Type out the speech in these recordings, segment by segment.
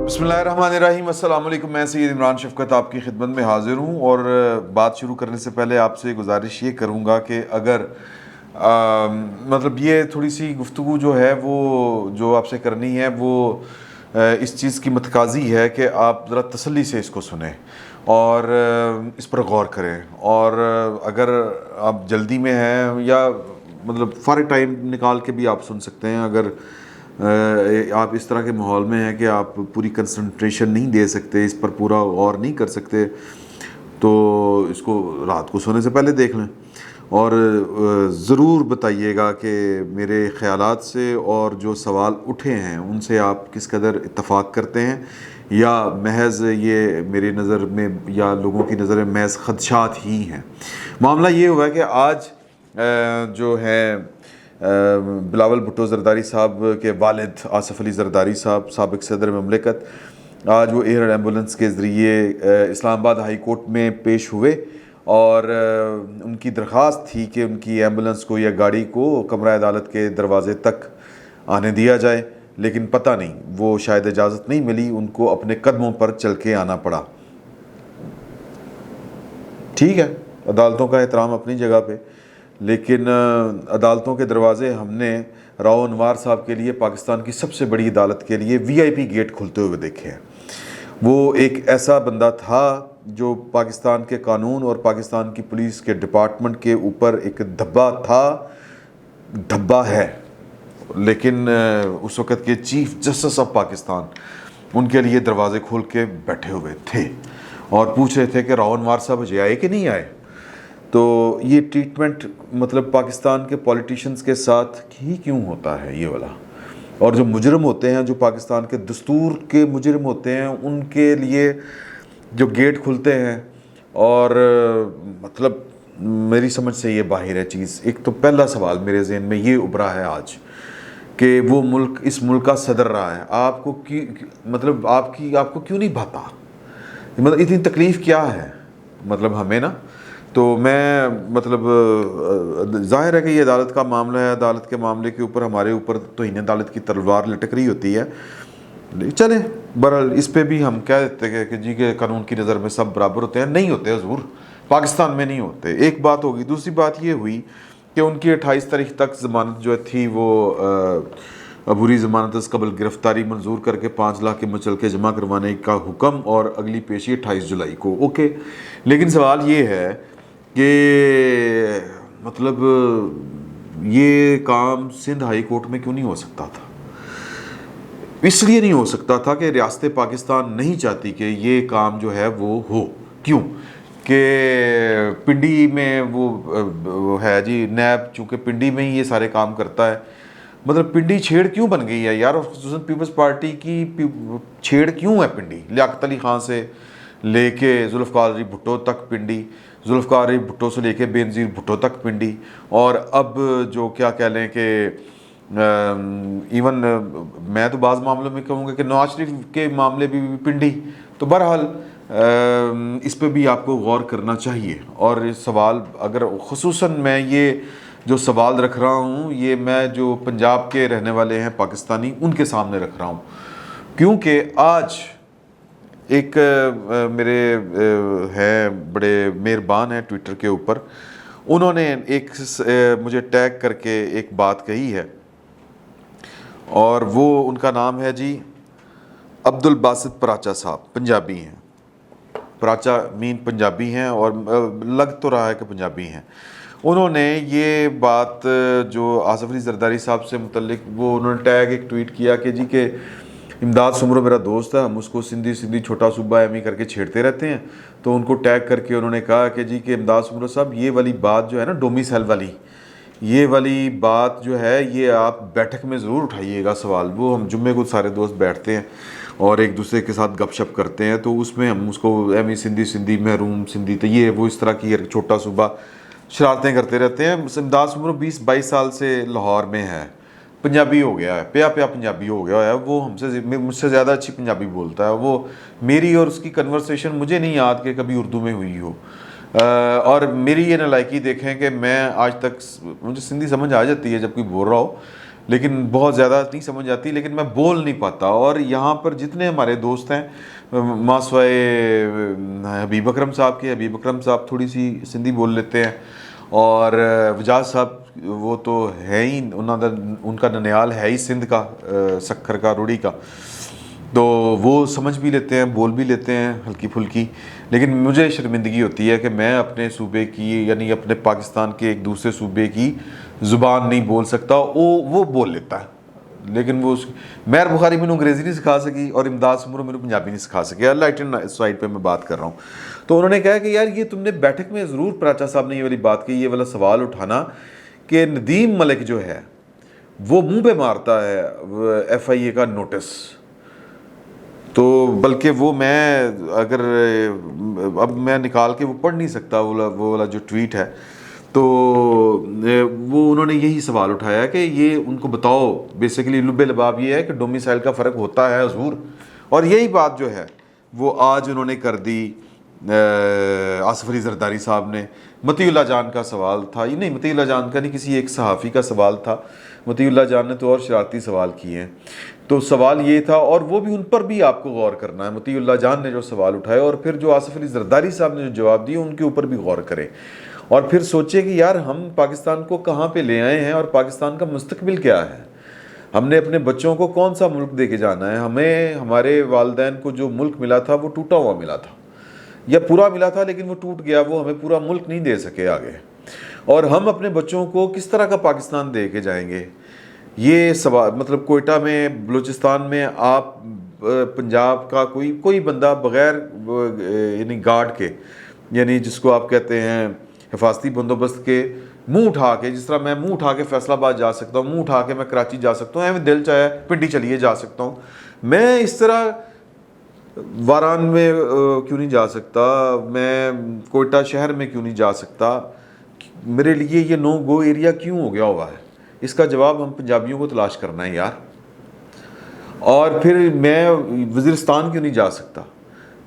بسم اللہ الرحمن الرحیم، السلام علیکم۔ میں سید عمران شفقت آپ کی خدمت میں حاضر ہوں، اور بات شروع کرنے سے پہلے آپ سے گزارش یہ کروں گا کہ اگر مطلب یہ تھوڑی سی گفتگو جو ہے وہ جو آپ سے کرنی ہے وہ اس چیز کی متقاضی ہے کہ آپ ذرا تسلی سے اس کو سنیں اور اس پر غور کریں، اور اگر آپ جلدی میں ہیں یا مطلب فارغ ٹائم نکال کے بھی آپ سن سکتے ہیں، اگر آپ اس طرح کے ماحول میں ہیں کہ آپ پوری کنسنٹریشن نہیں دے سکتے، اس پر پورا غور نہیں کر سکتے، تو اس کو رات کو سونے سے پہلے دیکھ لیں، اور ضرور بتائیے گا کہ میرے خیالات سے اور جو سوال اٹھے ہیں ان سے آپ کس قدر اتفاق کرتے ہیں، یا محض یہ میری نظر میں یا لوگوں کی نظر میں محض خدشات ہی ہیں۔ معاملہ یہ ہوا ہے کہ آج جو ہے بلاول بھٹو زرداری صاحب کے والد آصف علی زرداری صاحب، سابق صدر مملکت، آج وہ ایئر ایمبولنس کے ذریعے اسلام آباد ہائی کورٹ میں پیش ہوئے، اور ان کی درخواست تھی کہ ان کی ایمبولنس کو یا گاڑی کو کمرہ عدالت کے دروازے تک آنے دیا جائے، لیکن پتہ نہیں وہ شاید اجازت نہیں ملی، ان کو اپنے قدموں پر چل کے آنا پڑا۔ ٹھیک ہے، عدالتوں کا احترام اپنی جگہ پہ، لیکن عدالتوں کے دروازے ہم نے راؤ انوار صاحب کے لیے، پاکستان کی سب سے بڑی عدالت کے لیے وی آئی پی گیٹ کھلتے ہوئے دیکھے ہیں۔ وہ ایک ایسا بندہ تھا جو پاکستان کے قانون اور پاکستان کی پولیس کے ڈپارٹمنٹ کے اوپر ایک دھبا تھا، دھبا ہے، لیکن اس وقت کے چیف جسٹس آف پاکستان ان کے لیے دروازے کھول کے بیٹھے ہوئے تھے اور پوچھ رہے تھے کہ راؤ انوار صاحب اجے آئے کہ نہیں آئے۔ تو یہ ٹریٹمنٹ مطلب پاکستان کے پولیٹیشنز کے ساتھ ہی کیوں ہوتا ہے یہ والا؟ اور جو مجرم ہوتے ہیں، جو پاکستان کے دستور کے مجرم ہوتے ہیں، ان کے لیے جو گیٹ کھلتے ہیں، اور مطلب میری سمجھ سے یہ باہر ہے چیز۔ ایک تو پہلا سوال میرے ذہن میں یہ ابھرا ہے آج کہ وہ ملک، اس ملک کا صدر رہا ہے، آپ کو مطلب آپ کو کیوں نہیں بھاتا؟ مطلب اتنی تکلیف کیا ہے مطلب ہمیں نا؟ تو میں مطلب ظاہر ہے کہ یہ عدالت کا معاملہ ہے، عدالت کے معاملے کے اوپر ہمارے اوپر توہین عدالت کی تلوار لٹک رہی ہوتی ہے، چلیں بہرحال اس پہ بھی ہم کہہ دیتے ہیں کہ جی کہ قانون کی نظر میں سب برابر ہوتے ہیں۔ نہیں ہوتے حضور، پاکستان میں نہیں ہوتے۔ ایک بات ہوگی۔ دوسری بات یہ ہوئی کہ ان کی 28 تاریخ تک ضمانت جو تھی وہ عبوری ضمانت از قبل گرفتاری منظور کر کے 5 لاکھ کے مچلقے جمع کروانے کا حکم، اور اگلی پیشی 28 جولائی کو۔ اوکے، لیکن سوال یہ ہے کہ مطلب یہ کام سندھ ہائی کورٹ میں کیوں نہیں ہو سکتا تھا؟ اس لیے نہیں ہو سکتا تھا کہ ریاست پاکستان نہیں چاہتی کہ یہ کام جو ہے وہ ہو۔ کیوں کہ پنڈی میں وہ ہے جی نیب، چونکہ پنڈی میں ہی یہ سارے کام کرتا ہے۔ مطلب پنڈی چھیڑ کیوں بن گئی ہے یار؟ خصوصاً پیپلز پارٹی کی چھیڑ کیوں ہے پنڈی؟ لیاقت علی خان سے لے کے ذوالفقار علی بھٹو تک پنڈی، ذوالفقار علی بھٹو سے لے کے بے نظیر بھٹو تک پنڈی، اور اب جو کیا کہہ لیں کہ ایون میں تو بعض معاملوں میں کہوں گا کہ نواز شریف کے معاملے بھی پنڈی۔ تو بہرحال اس پہ بھی آپ کو غور کرنا چاہیے، اور سوال اگر خصوصاً میں یہ جو سوال رکھ رہا ہوں یہ میں جو پنجاب کے رہنے والے ہیں پاکستانی ان کے سامنے رکھ رہا ہوں، کیونکہ آج ایک میرے ہیں بڑے مہربان ہیں ٹویٹر کے اوپر، انہوں نے ایک مجھے ٹیگ کر کے ایک بات کہی ہے، اور وہ ان کا نام ہے جی عبد الباسط پراچا صاحب، پنجابی ہیں، پراچا مین پنجابی ہیں، اور لگ تو رہا ہے کہ پنجابی ہیں۔ انہوں نے یہ بات جو آصف علی زرداری صاحب سے متعلق، وہ انہوں نے ٹیگ ایک ٹویٹ کیا کہ جی کہ امداد سمرو میرا دوست ہے، ہم اس کو سندھی چھوٹا صوبہ ایم ای کر کے چھیڑتے رہتے ہیں، تو ان کو ٹیگ کر کے انہوں نے کہا کہ جی کہ امداد سمرو صاحب یہ والی بات جو ہے نا ڈومیسائل والی، یہ والی بات جو ہے یہ آپ بیٹھک میں ضرور اٹھائیے گا سوال۔ وہ ہم جمعے کو سارے دوست بیٹھتے ہیں اور ایک دوسرے کے ساتھ گپ شپ کرتے ہیں، تو اس میں ہم اس کو ایم ای سندھی محروم سندھی، تو یہ وہ اس طرح کی چھوٹا صوبہ شرارتیں کرتے رہتے ہیں۔ امداد سمرو 20-22 سال سے لاہور میں ہے، پنجابی ہو گیا ہے، پیا پنجابی ہو گیا ہے، وہ مجھ سے زیادہ اچھی پنجابی بولتا ہے۔ وہ میری اور اس کی کنورسیشن مجھے نہیں یاد کہ کبھی اردو میں ہوئی ہو، اور میری یہ نالائکی دیکھیں کہ میں آج تک، مجھے سندھی سمجھ آ جاتی ہے جب کوئی بول رہا ہو، لیکن بہت زیادہ نہیں سمجھ آتی، لیکن میں بول نہیں پاتا. اور یہاں پر جتنے ہمارے دوست ہیں ماسوائے حبیب اکرم صاحب کے، حبیب اکرم صاحب تھوڑی سی سندھی بول لیتے ہیں، اور وجاز صاحب وہ تو ہے ہی ان کا ننیال ہے ہی سندھ کا، سکھر کا، روڑی کا، تو وہ سمجھ بھی لیتے ہیں، بول بھی لیتے ہیں ہلکی پھلکی. لیکن مجھے شرمندگی ہوتی ہے کہ میں اپنے صوبے کی، یعنی اپنے پاکستان کے ایک دوسرے صوبے کی زبان نہیں بول سکتا. وہ بول لیتا ہے، لیکن وہ مہر بخاری مجھے انگریزی نہیں سکھا سکی، اور امداد سمرو مجھے پنجابی نہیں سکھا سکے. لائٹن سائڈ پہ میں بات کر رہا ہوں. تو انہوں نے کہا کہ یار یہ تم نے بیٹھک میں ضرور پراچا صاحب نے یہ والی بات کی، یہ والا سوال اٹھانا کہ ندیم ملک جو ہے وہ منہ پہ مارتا ہے ایف آئی اے کا نوٹس. تو بلکہ وہ میں اگر اب میں نکال کے وہ پڑھ نہیں سکتا وہ والا جو ٹویٹ ہے، تو وہ انہوں نے یہی سوال اٹھایا کہ یہ ان کو بتاؤ، بیسیکلی لب لباب یہ ہے کہ ڈومیسائل کا فرق ہوتا ہے حضور. اور یہی بات جو ہے وہ آج انہوں نے کر دی. آصف علی زرداری صاحب نے، مطیع اللہ جان کا سوال تھا، یہ نہیں مطیع اللہ جان کا نہیں، کسی ایک صحافی کا سوال تھا. مطیع اللہ جان نے تو اور شرارتی سوال کیے ہیں. تو سوال یہ تھا، اور وہ بھی ان پر بھی آپ کو غور کرنا ہے. مطیع اللہ جان نے جو سوال اٹھائے اور پھر جو آصف علی زرداری صاحب نے جو جواب دیے، ان کے اوپر بھی غور کریں، اور پھر سوچیں کہ یار ہم پاکستان کو کہاں پہ لے آئے ہیں، اور پاکستان کا مستقبل کیا ہے. ہم نے اپنے بچوں کو کون سا ملک دے کے جانا ہے. ہمیں ہمارے والدین کو جو ملک ملا تھا وہ ٹوٹا ہوا ملا تھا، یا پورا ملا تھا لیکن وہ ٹوٹ گیا، وہ ہمیں پورا ملک نہیں دے سکے آگے. اور ہم اپنے بچوں کو کس طرح کا پاکستان دے کے جائیں گے. یہ سوال مطلب کوئٹہ میں، بلوچستان میں آپ پنجاب کا کوئی بندہ بغیر یعنی گارڈ کے، یعنی جس کو آپ کہتے ہیں حفاظتی بندوبست کے، منہ اٹھا کے، جس طرح میں منہ اٹھا کے فیصل آباد جا سکتا ہوں، منہ اٹھا کے میں کراچی جا سکتا ہوں، دل چاہے پنڈی چلیے جا سکتا ہوں، میں اس طرح واران میں کیوں نہیں جا سکتا، میں کوئٹہ شہر میں کیوں نہیں جا سکتا. میرے لیے یہ نو گو ایریا کیوں ہو گیا ہوا ہے؟ اس کا جواب ہم پنجابیوں کو تلاش کرنا ہے یار. اور پھر میں وزیرستان کیوں نہیں جا سکتا،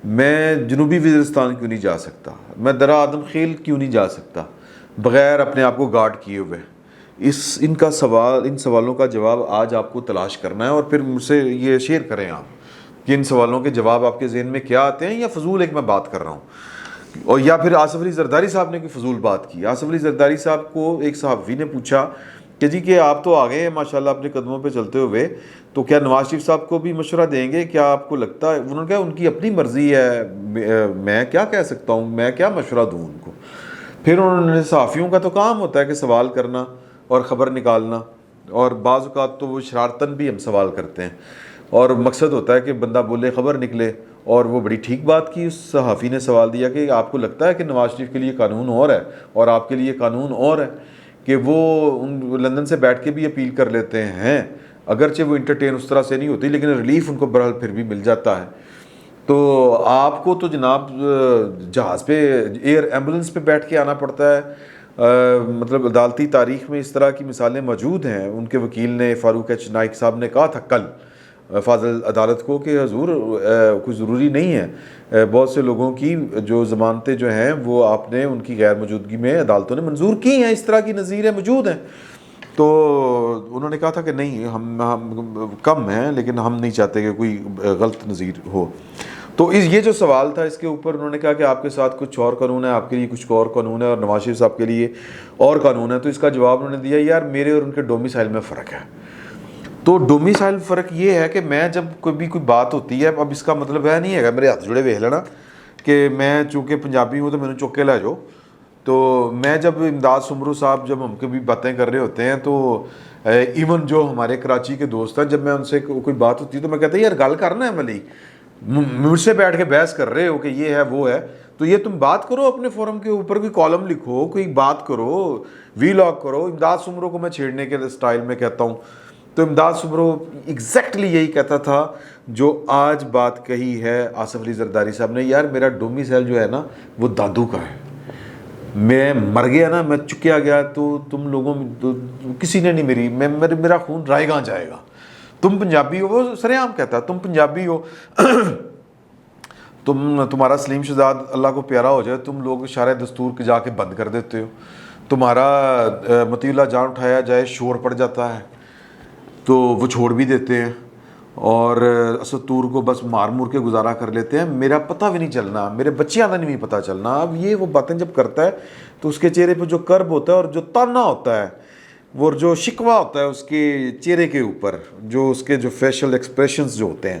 میں جنوبی وزیرستان کیوں نہیں جا سکتا، میں درہ آدم خیل کیوں نہیں جا سکتا بغیر اپنے آپ کو گارڈ کیے ہوئے. ان سوالوں کا جواب آج آپ کو تلاش کرنا ہے، اور پھر مجھ سے یہ شیئر کریں آپ کہ ان سوالوں کے جواب آپ کے ذہن میں کیا آتے ہیں، یا فضول ایک میں بات کر رہا ہوں، اور یا پھر آصف علی زرداری صاحب نے کوئی فضول بات کی. آصف علی زرداری صاحب کو ایک صحافی نے پوچھا کہ جی کہ آپ تو آگئے ہیں ماشاءاللہ اپنے قدموں پہ چلتے ہوئے، تو کیا نواز شریف صاحب کو بھی مشورہ دیں گے، کیا آپ کو لگتا ہے؟ انہوں نے کہا ان کی اپنی مرضی ہے، میں کیا کہہ سکتا ہوں، میں کیا مشورہ دوں ان کو. پھر انہوں نے، صحافیوں کا تو کام ہوتا ہے کہ سوال کرنا اور خبر نکالنا، اور بعض اوقات تو وہ شرارتاً بھی ہم سوال کرتے ہیں، اور مقصد ہوتا ہے کہ بندہ بولے خبر نکلے. اور وہ بڑی ٹھیک بات کی، اس صحافی نے سوال دیا کہ آپ کو لگتا ہے کہ نواز شریف کے لیے قانون اور ہے اور آپ کے لیے قانون اور ہے، کہ وہ لندن سے بیٹھ کے بھی اپیل کر لیتے ہیں، اگرچہ وہ انٹرٹین اس طرح سے نہیں ہوتی، لیکن ریلیف ان کو بہرحال پھر بھی مل جاتا ہے. تو آپ کو تو جناب جہاز پہ، ایئر ایمبولنس پہ بیٹھ کے آنا پڑتا ہے. مطلب عدالتی تاریخ میں اس طرح کی مثالیں موجود ہیں. ان کے وکیل نے، فاروق ایچ نائک صاحب نے کہا تھا کل فاضل عدالت کو کہ حضور کوئی ضروری نہیں ہے، بہت سے لوگوں کی جو ضمانتیں جو ہیں وہ آپ نے ان کی غیر موجودگی میں عدالتوں نے منظور کی ہیں، اس طرح کی نظیریں موجود ہیں. تو انہوں نے کہا تھا کہ نہیں، ہم کم ہیں لیکن ہم نہیں چاہتے کہ کوئی غلط نظیر ہو. تو یہ جو سوال تھا، اس کے اوپر انہوں نے کہا کہ آپ کے ساتھ کچھ اور قانون ہے، آپ کے لیے کچھ اور قانون ہے، اور نواز شریف صاحب کے لیے اور قانون ہے. تو اس کا جواب انہوں نے دیا، یار میرے اور ان کے ڈومیسائل میں فرق ہے. تو ڈومیسائل فرق یہ ہے کہ میں جب کوئی بات ہوتی ہے، اب اس کا مطلب ہے نہیں ہے میرے ہاتھ جڑے ویکھ لینا کہ میں چونکہ پنجابی ہوں تو میں نے چوک کے لے جاؤ. تو میں جب امداد سمرو صاحب جب ہم کبھی باتیں کر رہے ہوتے ہیں، تو ایون جو ہمارے کراچی کے دوست ہیں، جب میں ان سے کوئی بات ہوتی ہے تو میں کہتا ہوں یار گل کرنا ہے ملی، مجھ سے بیٹھ کے بحث کر رہے ہو کہ یہ ہے وہ ہے، تو یہ تم بات کرو اپنے فورم کے اوپر، کوئی کالم لکھو، کوئی بات کرو، وی لاگ کرو. امداد سمرو کو میں چھیڑنے کے سٹائل میں کہتا ہوں، تو امداد سمرو ایگزیکٹلی یہی کہتا تھا جو آج بات کہی ہے آصف علی زرداری صاحب نے، یار میرا ڈومیسائل جو ہے نا وہ دادو کا ہے، میں مر گیا نا، میں چکیا گیا تو تم لوگوں میں کسی نے نہیں میرا خون رائے گاں جائے گا. تم پنجابی ہو، وہ سر عام کہتا ہے تم پنجابی ہو، تمہارا سلیم شہزاد اللہ کو پیارا ہو جائے، تم لوگ اشارہ دستور کے جا کے بند کر دیتے ہو، تمہارا مطیع اللہ جان اٹھایا جائے شور پڑ جاتا ہے. تو وہ چھوڑ بھی دیتے ہیں اور اسد طور کو بس مار مور کے گزارا کر لیتے ہیں. میرا پتہ بھی نہیں چلنا, میرے بچیاں کا نہیں پتہ چلنا. اب یہ وہ باتیں جب کرتا ہے تو اس کے چہرے پہ جو کرب ہوتا ہے اور جو تانا ہوتا ہے وہ جو شکوہ ہوتا ہے اس کے چہرے کے اوپر, جو اس کے جو فیشل ایکسپریشنز جو ہوتے ہیں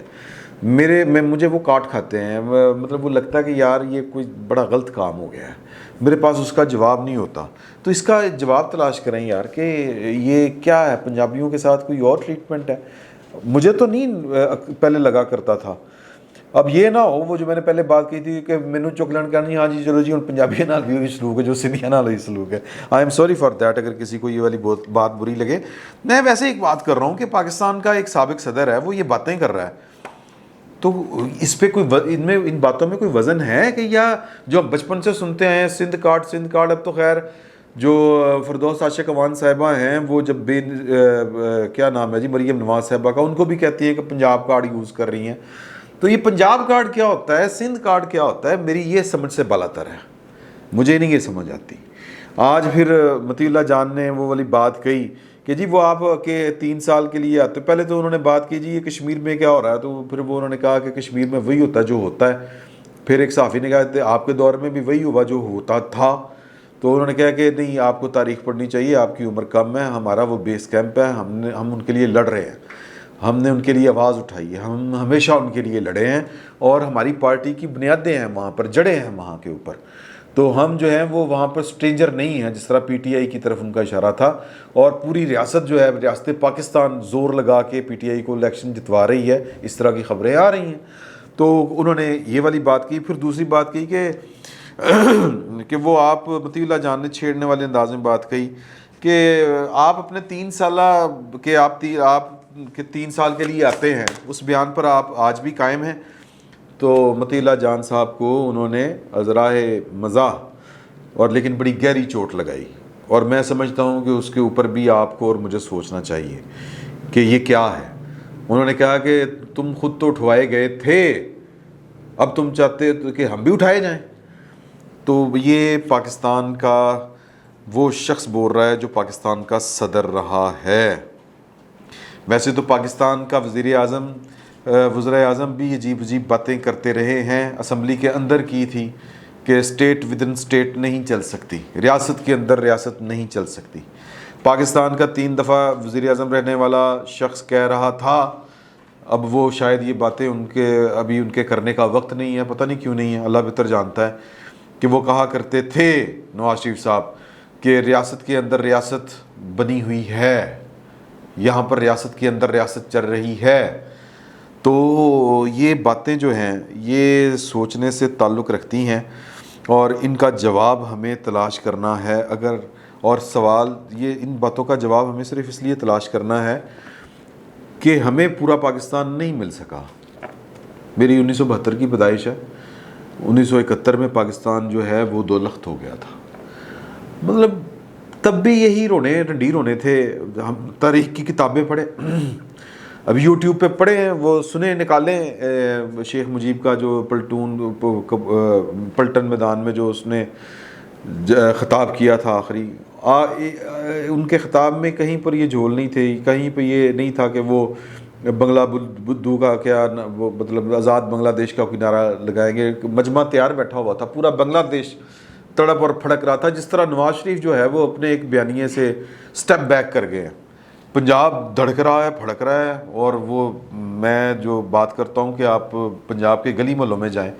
مجھے وہ کاٹ کھاتے ہیں. مطلب وہ لگتا ہے کہ یار یہ کوئی بڑا غلط کام ہو گیا ہے, میرے پاس اس کا جواب نہیں ہوتا. تو اس کا جواب تلاش کریں یار کہ یہ کیا ہے, پنجابیوں کے ساتھ کوئی اور ٹریٹمنٹ ہے. مجھے تو نہیں پہلے لگا کرتا تھا. اب یہ نہ ہو وہ جو میں نے پہلے بات کی تھی کہ مینو چکلن کا نہیں, ہاں جی چلو جی ان پنجابی نال بھی وہی سلوک ہے جو سندھیا نال وہی سلوک ہے. I am sorry for that اگر کسی کو یہ والی بات بری لگے. میں ویسے ایک بات کر رہا ہوں کہ پاکستان کا ایک سابق صدر ہے وہ یہ باتیں کر رہا ہے, تو اس پہ کوئی ان باتوں میں کوئی وزن ہے کہ, یا جو ہم بچپن سے سنتے ہیں سندھ کارڈ. اب تو خیر جو فردوس عاشق اوان صاحبہ ہیں وہ جب کیا نام ہے جی مریم نواز صاحبہ کا, ان کو بھی کہتی ہے کہ پنجاب کارڈ یوز کر رہی ہیں. تو یہ پنجاب کارڈ کیا ہوتا ہے, سندھ کارڈ کیا ہوتا ہے, میری یہ سمجھ سے بالا تر ہے, مجھے نہیں یہ سمجھ آتی. آج پھر مطیع اللہ جان نے وہ والی بات کہی کہ جی وہ آپ کے 3 سال کے لیے آتے. پہلے تو انہوں نے بات کی جی یہ کشمیر میں کیا ہو رہا ہے, تو پھر وہ انہوں نے کہا کہ کشمیر میں وہی ہوتا ہے جو ہوتا ہے. پھر ایک صحافی نے کہا آپ کے دور میں بھی وہی ہوا جو ہوتا تھا. تو انہوں نے کہا کہ نہیں آپ کو تاریخ پڑھنی چاہیے, آپ کی عمر کم ہے, ہمارا وہ بیس کیمپ ہے, ہم ان کے لیے لڑ رہے ہیں, ہم نے ان کے لیے آواز اٹھائی ہے, ہم ہمیشہ ان کے لیے لڑے ہیں اور ہماری پارٹی کی بنیادیں ہیں وہاں پر, جڑیں ہیں وہاں کے اوپر. تو ہم جو ہیں وہ وہاں پر سٹرینجر نہیں ہیں, جس طرح پی ٹی آئی کی طرف ان کا اشارہ تھا. اور پوری ریاست جو ہے ریاست پاکستان زور لگا کے پی ٹی آئی کو الیکشن جتوا رہی ہے, اس طرح کی خبریں آ رہی ہیں. تو انہوں نے یہ والی بات کی. پھر دوسری بات کی کہ وہ آپ مطیع اللہ جان نے چھیڑنے والے انداز میں بات کہی کہ آپ اپنے 3 سالہ کہ آپ کے 3 سال کے لیے آتے ہیں, اس بیان پر آپ آج بھی قائم ہیں. تو مطیع اللہ جان صاحب کو انہوں نے ذرائع مزاح اور لیکن بڑی گہری چوٹ لگائی, اور میں سمجھتا ہوں کہ اس کے اوپر بھی آپ کو اور مجھے سوچنا چاہیے کہ یہ کیا ہے. انہوں نے کہا کہ تم خود تو اٹھوائے گئے تھے, اب تم چاہتے کہ ہم بھی اٹھائے جائیں. تو یہ پاکستان کا وہ شخص بول رہا ہے جو پاکستان کا صدر رہا ہے. ویسے تو پاکستان کا وزراء اعظم بھی عجیب عجیب باتیں کرتے رہے ہیں. اسمبلی کے اندر کی تھی کہ اسٹیٹ ود ان اسٹیٹ نہیں چل سکتی, ریاست کے اندر ریاست نہیں چل سکتی. پاکستان کا 3 دفعہ وزیر اعظم رہنے والا شخص کہہ رہا تھا, اب وہ شاید یہ باتیں ابھی ان کے کرنے کا وقت نہیں ہے, پتہ نہیں کیوں نہیں ہے, اللہ بہتر جانتا ہے, کہ وہ کہا کرتے تھے نواز شریف صاحب کہ ریاست کے اندر ریاست بنی ہوئی ہے, یہاں پر ریاست کے اندر ریاست چل رہی ہے. تو یہ باتیں جو ہیں یہ سوچنے سے تعلق رکھتی ہیں اور ان کا جواب ہمیں تلاش کرنا ہے. اور سوال یہ, ان باتوں کا جواب ہمیں صرف اس لیے تلاش کرنا ہے کہ ہمیں پورا پاکستان نہیں مل سکا. میری 1972 کی پیدائش ہے, 1971 میں پاکستان جو ہے وہ 2 لخت ہو گیا تھا. مطلب تب بھی یہی ڈنڈی رونے تھے. ہم تاریخ کی کتابیں پڑھیں, اب یوٹیوب پہ پڑھیں, وہ سنیں, نکالیں شیخ مجیب کا جو پلٹن میدان میں جو اس نے خطاب کیا تھا آخری, ان کے خطاب میں کہیں پر یہ جھول نہیں تھی, کہیں پہ یہ نہیں تھا کہ وہ بنگلہ بدھو کا کیا وہ مطلب آزاد بنگلہ دیش کا کوئی نعرہ لگائیں گے. مجمع تیار بیٹھا ہوا تھا, پورا بنگلہ دیش تڑپ اور پھڑک رہا تھا. جس طرح نواز شریف جو ہے وہ اپنے ایک بیانیے سے سٹیپ بیک کر گئے ہیں. پنجاب دھڑک رہا ہے, پھڑک رہا ہے. اور وہ میں جو بات کرتا ہوں کہ آپ پنجاب کے گلی محلوں میں جائیں,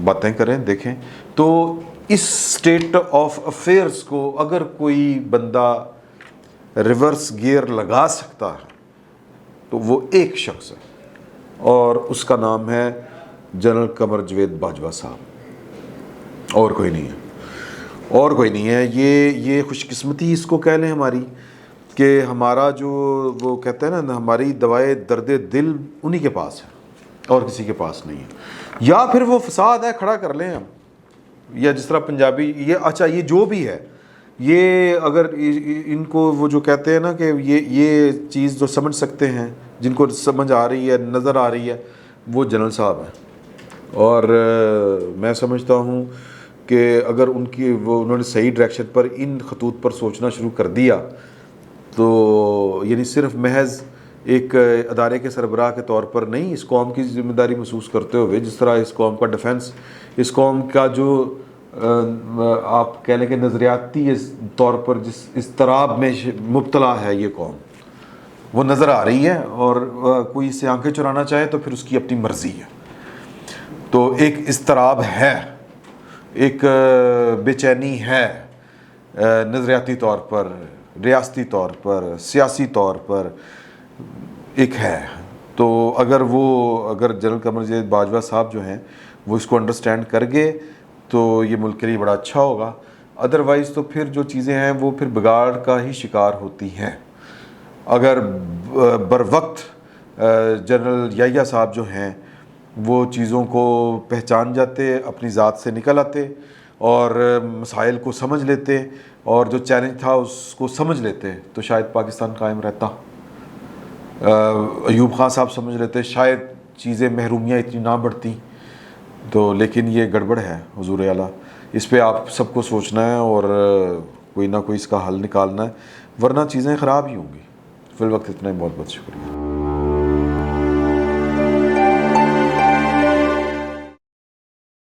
باتیں کریں, دیکھیں, تو اس سٹیٹ آف افیئرس کو اگر کوئی بندہ ریورس گیئر لگا سکتا ہے تو وہ ایک شخص ہے, اور اس کا نام ہے جنرل قمر جاوید باجوہ صاحب, اور کوئی نہیں ہے, اور کوئی نہیں ہے. یہ خوش قسمتی اس کو کہہ لیں ہماری, کہ ہمارا جو وہ کہتے ہیں نا ہماری دوائے درد دل انہی کے پاس ہے اور کسی کے پاس نہیں ہے. یا پھر وہ فساد ہے کھڑا کر لیں ہم, یا جس طرح پنجابی یہ اچھا یہ جو بھی ہے, یہ اگر ان کو وہ جو کہتے ہیں نا کہ یہ چیز جو سمجھ سکتے ہیں, جن کو سمجھ آ رہی ہے, نظر آ رہی ہے, وہ جنرل صاحب ہیں. اور میں سمجھتا ہوں کہ اگر انہوں نے صحیح ڈائریکشن پر ان خطوط پر سوچنا شروع کر دیا تو یعنی صرف محض ایک ادارے کے سربراہ کے طور پر نہیں، اس قوم کی ذمہ داری محسوس کرتے ہوئے، جس طرح اس قوم کا ڈیفنس، اس قوم کا جو آپ کہہ لیں کہ نظریاتی طور پر جس اضطراب میں مبتلا ہے یہ قوم، وہ نظر آ رہی ہے، اور کوئی اس سے آنکھیں چرانا چاہے تو پھر اس کی اپنی مرضی ہے۔ تو ایک اضطراب ہے، ایک بے چینی ہے، نظریاتی طور پر، ریاستی طور پر، سیاسی طور پر ایک ہے۔ تو اگر جنرل قمر جاوید باجوہ صاحب جو ہیں وہ اس کو انڈرسٹینڈ کر گئے تو یہ ملک کے لیے بڑا اچھا ہوگا، ادروائز تو پھر جو چیزیں ہیں وہ پھر بگاڑ کا ہی شکار ہوتی ہیں۔ اگر بر وقت جنرل یحییٰ صاحب جو ہیں وہ چیزوں کو پہچان جاتے، اپنی ذات سے نکل آتے اور مسائل کو سمجھ لیتے اور جو چیلنج تھا اس کو سمجھ لیتے تو شاید پاکستان قائم رہتا۔ ایوب خان صاحب سمجھ لیتے، شاید چیزیں محرومیاں اتنی نہ بڑھتی۔ تو لیکن یہ گڑبڑ ہے حضور اعلیٰ، اس پہ آپ سب کو سوچنا ہے اور کوئی نہ کوئی اس کا حل نکالنا ہے، ورنہ چیزیں خراب ہی ہوں گی۔ فی الوقت اتنا ہی، بہت بہت شکریہ۔